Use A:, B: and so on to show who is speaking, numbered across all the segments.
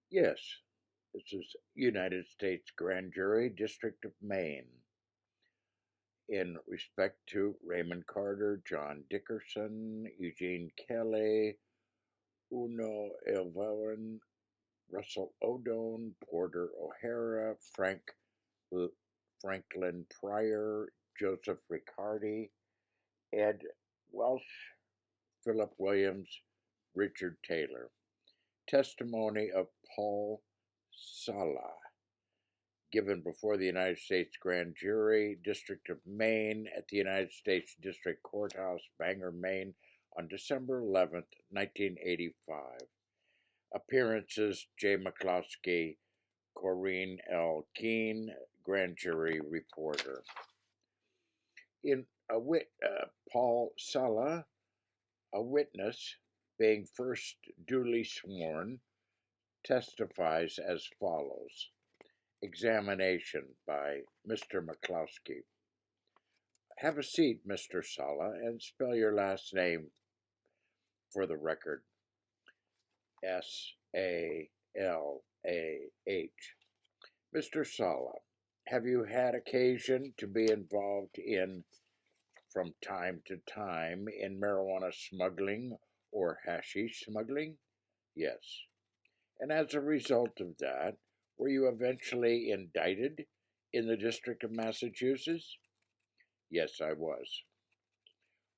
A: Yes, this is United States Grand Jury, District of Maine. In respect to Raymond Carter, John Dickerson, Eugene Kelly, Uno Elvaran, Russell Odone, Porter O'Hara, Franklin Pryor, Joseph Riccardi, Ed Welsh, Philip Williams, Richard Taylor. Testimony of Paul Salah, given before the United States Grand Jury, District of Maine, at the United States District Courthouse, Bangor, Maine, on December 11th, 1985. Appearances: J. McCloskey, Corrine L. Keene, Grand Jury Reporter. Paul Salah, a witness, being first duly sworn, testifies as follows. Examination by Mr. McCloskey. Have a seat, Mr. Salah, and spell your last name for the record. Salah. Mr. Salah, have you had occasion to be involved from time to time, in marijuana smuggling or hashish smuggling? Yes. And as a result of that, were you eventually indicted in the District of Massachusetts? Yes, I was.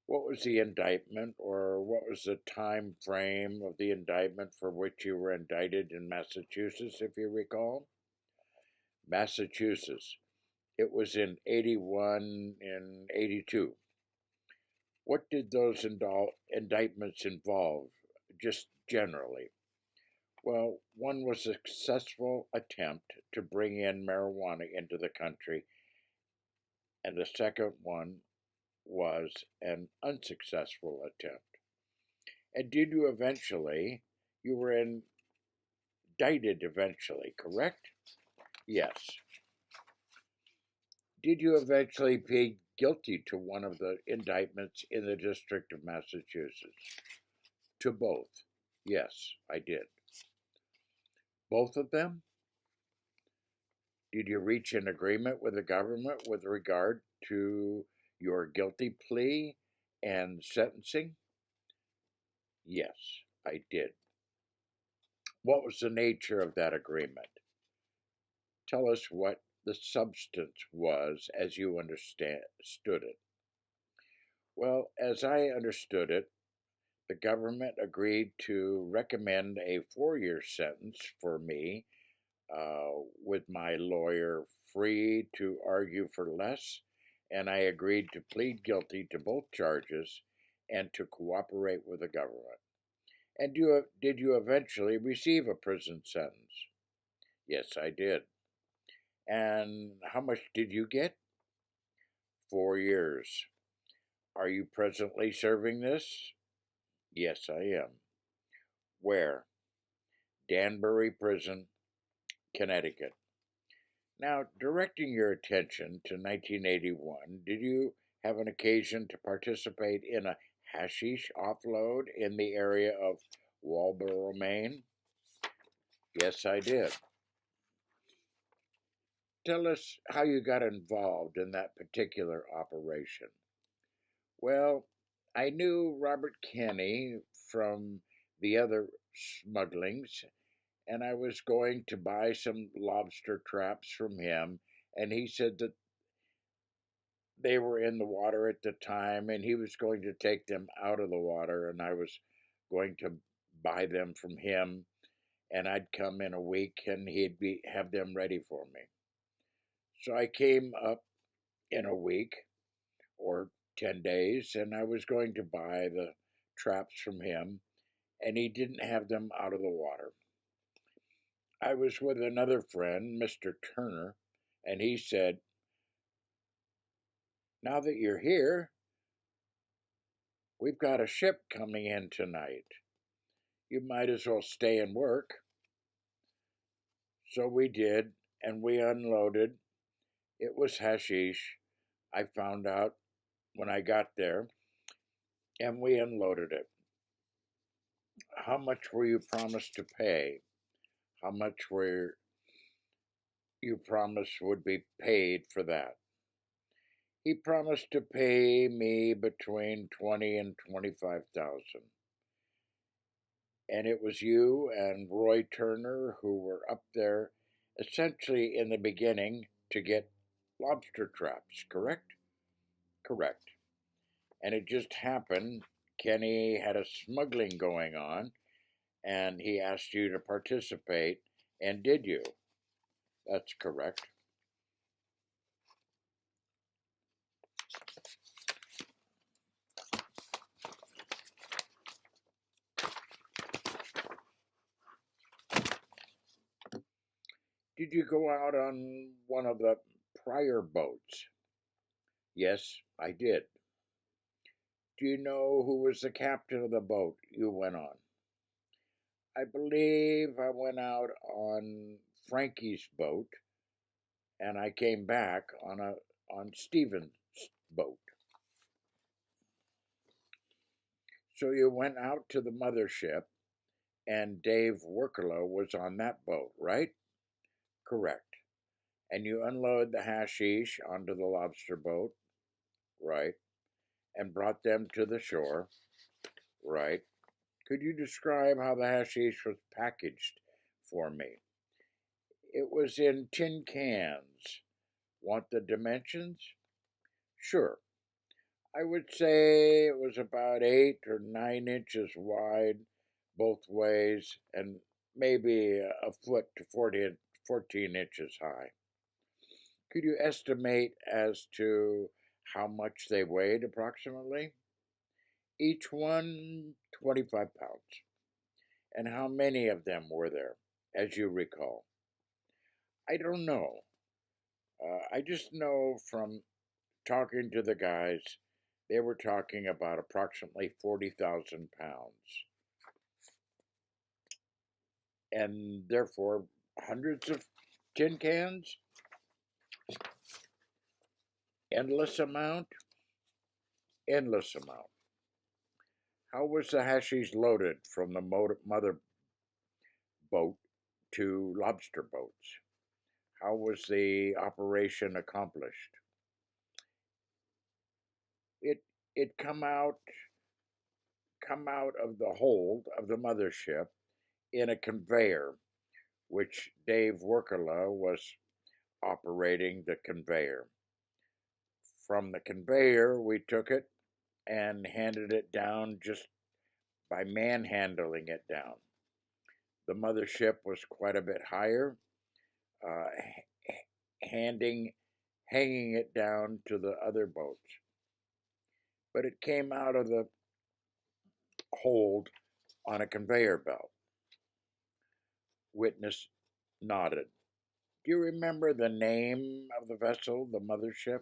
A: What was the indictment, or what was the time frame of the indictment for which you were indicted in Massachusetts, if you recall? Massachusetts. It was in 81 and 82. What did those indictments involve, just generally? Well, one was a successful attempt to bring in marijuana into the country, and the second one was an unsuccessful attempt. And you were indicted eventually, correct? Yes. Did you eventually plead guilty to one of the indictments in the District of Massachusetts? To both? Yes, I did. Both of them? Did you reach an agreement with the government with regard to your guilty plea and sentencing? Yes, I did. What was the nature of that agreement? Tell us what the substance was as you understood it. Well, as I understood it, the government agreed to recommend a 4-year sentence for me, with my lawyer free to argue for less, and I agreed to plead guilty to both charges and to cooperate with the government. And did you eventually receive a prison sentence? Yes, I did. And how much did you get? 4 years. Are you presently serving this? Yes, I am. Where? Danbury Prison, Connecticut. Now, directing your attention to 1981, did you have an occasion to participate in a hashish offload in the area of Walboro, Maine? Yes, I did. Tell us how you got involved in that particular operation. Well, I knew Robert Kenny from the other smugglings, and I was going to buy some lobster traps from him, and he said that they were in the water at the time, and he was going to take them out of the water, and I was going to buy them from him, and I'd come in a week, and have them ready for me. So I came up in a week or 10 days, and I was going to buy the traps from him, and he didn't have them out of the water. I was with another friend, Mr. Turner, and he said, "Now that you're here, we've got a ship coming in tonight. You might as well stay and work." So we did, and we unloaded. It was hashish, I found out when I got there, and we unloaded it. How much were you promised to pay? How much were you promised would be paid for that? He promised to pay me between 20 and 25,000. And it was you and Roy Turner who were up there essentially in the beginning to get lobster traps, correct? Correct. And it just happened Kenny had a smuggling going on and he asked you to participate, and did you? That's correct. Did you go out on one of the prior boats? Yes, I did. Do you know who was the captain of the boat you went on? I believe I went out on Frankie's boat and I came back on Stephen's boat. So you went out to the mothership and Dave Workala was on that boat, right? Correct. And you unload the hashish onto the lobster boat, right? And brought them to the shore, right? Could you describe how the hashish was packaged for me? It was in tin cans. Want the dimensions? Sure. I would say it was about 8 or 9 inches wide both ways and maybe a foot to 14 inches high. Could you estimate as to how much they weighed approximately? Each one 25 pounds. And how many of them were there, as you recall? I don't know. I just know from talking to the guys, they were talking about approximately 40,000 pounds. And therefore, hundreds of tin cans? Endless amount? Endless amount. How was the hashish loaded from the mother boat to lobster boats? How was the operation accomplished? It it come out of the hold of the mothership in a conveyor, which Dave Workala was operating the conveyor. From the conveyor, we took it and handed it down just by manhandling it down. The mothership was quite a bit higher, uh, hanging it down to the other boats. But it came out of the hold on a conveyor belt. Witness nodded. Do you remember the name of the vessel, the mothership?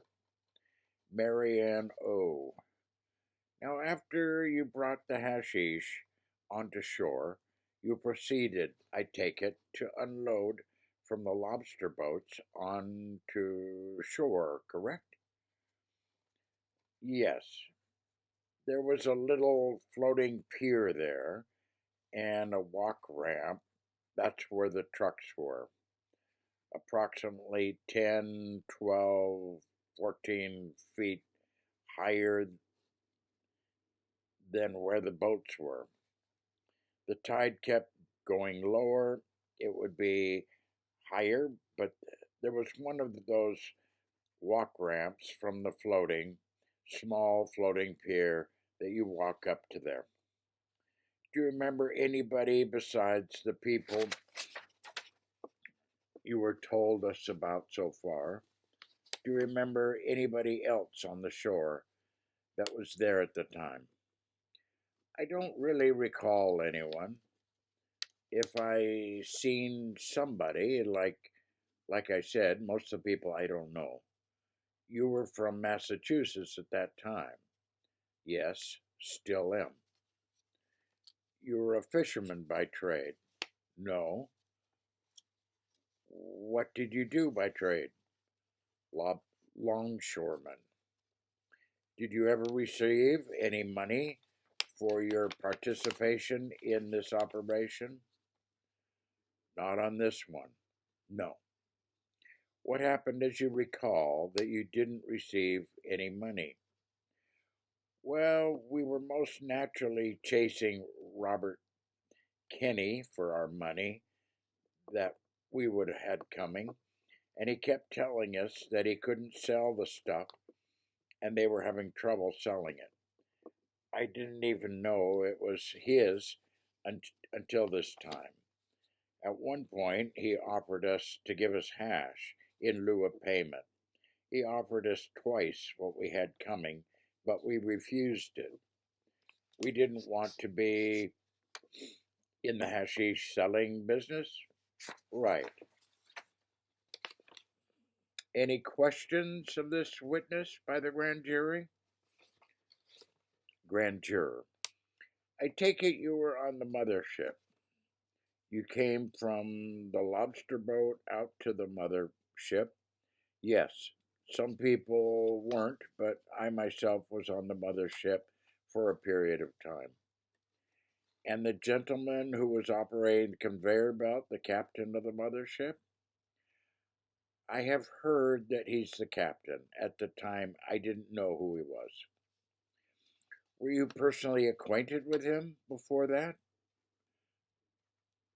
A: Marianne O. Now, after you brought the hashish onto shore, you proceeded, I take it, to unload from the lobster boats onto shore, correct? Yes. There was a little floating pier there and a walk ramp. That's where the trucks were. Approximately 10, 12, 14 feet higher than where the boats were. The tide kept going lower. It would be higher, but there was one of those walk ramps from the small floating pier that you walk up to there. Do you remember anybody besides the people you were told us about so far? Do you remember anybody else on the shore that was there at the time? I don't really recall anyone. If I seen somebody, like I said, most of the people I don't know. You were from Massachusetts at that time. Yes, still am. You were a fisherman by trade. No. What did you do by trade? Longshoreman. Did you ever receive any money for your participation in this operation? Not on this one. No. What happened, as you recall, that you didn't receive any money? Well, we were most naturally chasing Robert Kenny for our money that we would have had coming, and he kept telling us that he couldn't sell the stuff and they were having trouble selling it. I didn't even know it was his until this time. At one point, he offered us to give us hash in lieu of payment. He offered us twice what we had coming, but we refused it. We didn't want to be in the hashish selling business. Right. Any questions of this witness by the grand jury? Grand juror. I take it you were on the mothership. You came from the lobster boat out to the mothership? Yes. Some people weren't, but I myself was on the mothership for a period of time. And the gentleman who was operating the conveyor belt, the captain of the mothership? I have heard that he's the captain. At the time, I didn't know who he was. Were you personally acquainted with him before that?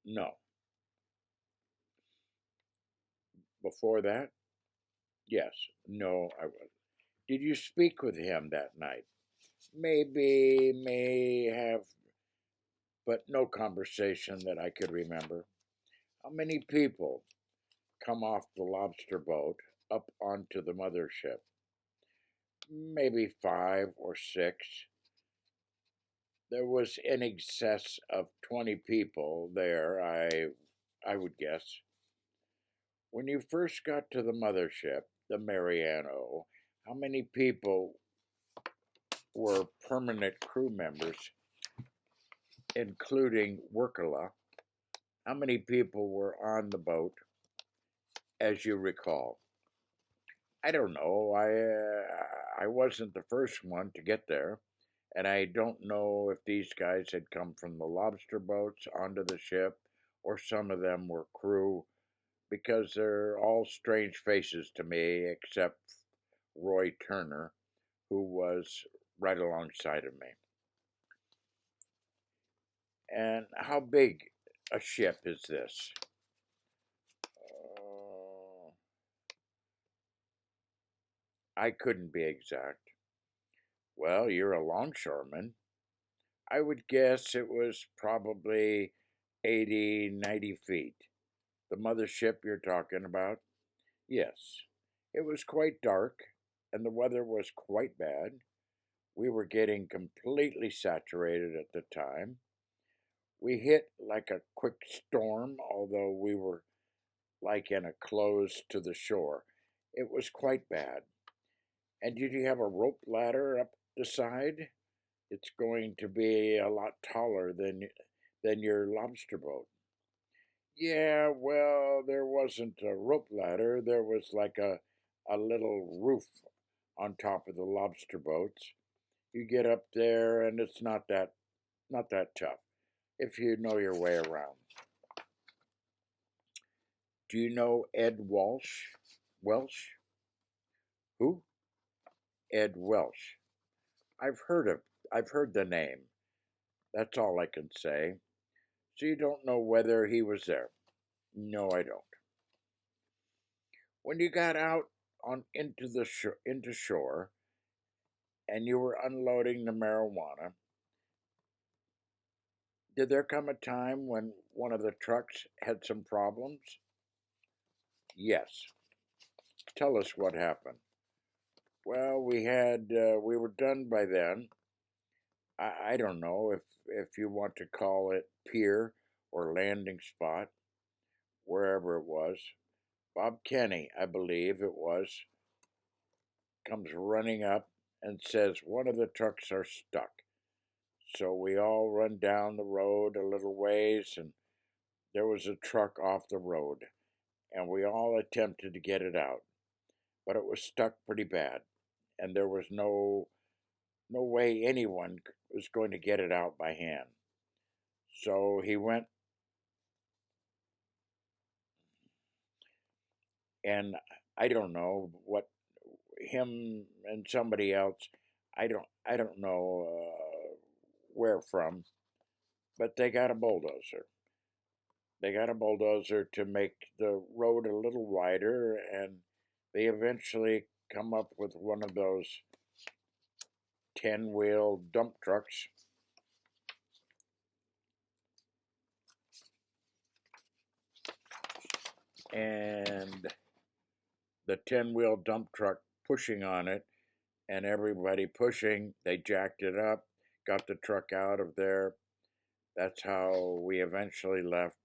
A: No. Before that? Yes. No, I wasn't. Did you speak with him that night? Maybe, may have, but no conversation that I could remember. How many people come off the lobster boat up onto the mothership? Maybe 5 or 6. There was in excess of 20 people there, I would guess. When you first got to the mothership, the Mariano, how many people were permanent crew members, including Workala? How many people were on the boat, as you recall? I don't know. I wasn't the first one to get there, and I don't know if these guys had come from the lobster boats onto the ship, or some of them were crew, because they're all strange faces to me, except Roy Turner, who was right alongside of me. And how big a ship is this? I couldn't be exact. Well, you're a longshoreman. I would guess it was probably 80, 90 feet. The mothership you're talking about? Yes. It was quite dark, and the weather was quite bad. We were getting completely saturated at the time. We hit like a quick storm, although we were like in a close to the shore. It was quite bad. And did you have a rope ladder up the side? It's going to be a lot taller than your lobster boat. Yeah, well, there wasn't a rope ladder. There was like a little roof on top of the lobster boats. You get up there and it's not that tough if you know your way around. Do you know Ed Walsh? Welsh? Who? Ed Welsh. I've heard the name. That's all I can say. So you don't know whether he was there? No, I don't. When you got out on into shore and you were unloading the marijuana, did there come a time when one of the trucks had some problems? Yes. Tell us what happened. Well, we were done by then. I don't know if you want to call it pier or landing spot, wherever it was. Bob Kenny, I believe it was, comes running up and says one of the trucks are stuck. So we all run down the road a little ways, and there was a truck off the road, and we all attempted to get it out, but it was stuck pretty bad, and there was no way anyone was going to get it out by hand. So he went And I don't know what him and somebody else. I don't know where from, but they got a bulldozer. They got a bulldozer to make the road a little wider, and they eventually come up with one of those 10-wheel dump trucks. And the 10-wheel dump truck pushing on it, and everybody pushing, they jacked it up, got the truck out of there. That's how we eventually left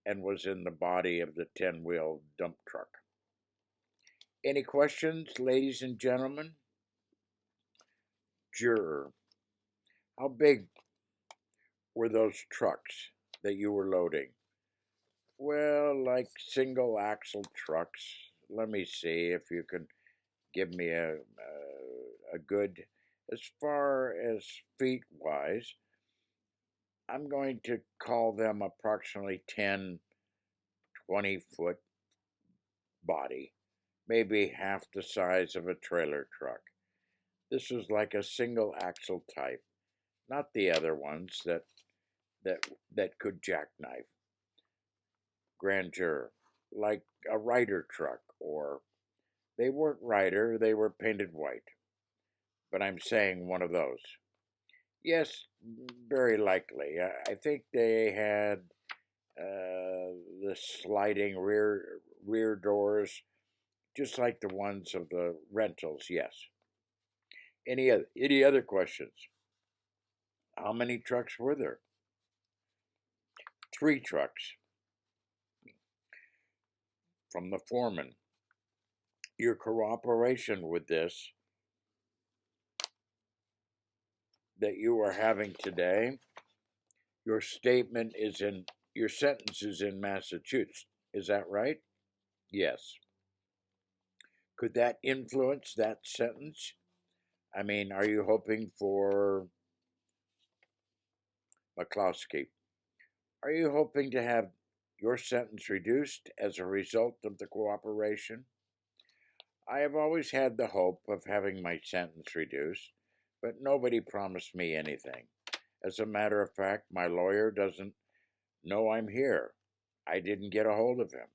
A: and was in the body of the 10-wheel dump truck. Any questions, ladies and gentlemen? Juror, how big were those trucks that you were loading? Well, like single axle trucks. Let me see if you can give me a good, as far as feet wise, I'm going to call them approximately 10, 20-foot body, maybe half the size of a trailer truck. This was like a single axle type, not the other ones that that could jackknife. Grandeur, like a Ryder truck, or they weren't Ryder, they were painted white. But I'm saying one of those. Yes, very likely. I think they had the sliding rear doors, just like the ones of the rentals. Yes. Any other questions? How many trucks were there? 3 trucks. From the foreman. Your cooperation with this that you are having today, your statement is in, your sentence is in Massachusetts. Is that right? Yes. Could that influence that sentence? I mean, are you hoping for McCloskey? Are you hoping to have your sentence reduced as a result of the cooperation? I have always had the hope of having my sentence reduced, but nobody promised me anything. As a matter of fact, my lawyer doesn't know I'm here. I didn't get a hold of him.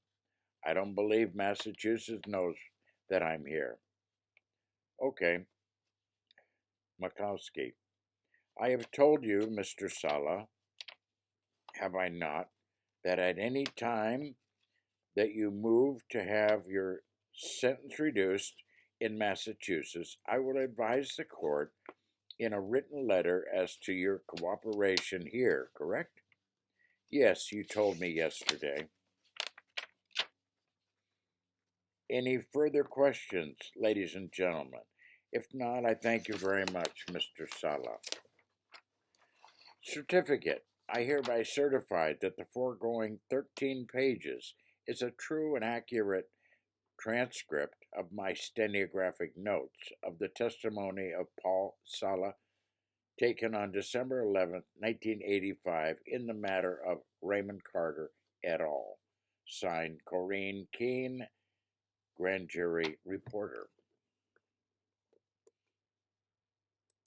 A: I don't believe Massachusetts knows that I'm here. Okay, Makowski. I have told you, Mr. Salah, have I not, that at any time that you move to have your sentence reduced in Massachusetts, I will advise the court in a written letter as to your cooperation here, correct? Yes, you told me yesterday. Any further questions, ladies and gentlemen? If not, I thank you very much, Mr. Salah. Certificate. I hereby certify that the foregoing 13 pages is a true and accurate transcript of my stenographic notes of the testimony of Paul Salah taken on December 11, 1985, in the matter of Raymond Carter et al. Signed, Corrine Keene, Grand Jury Reporter.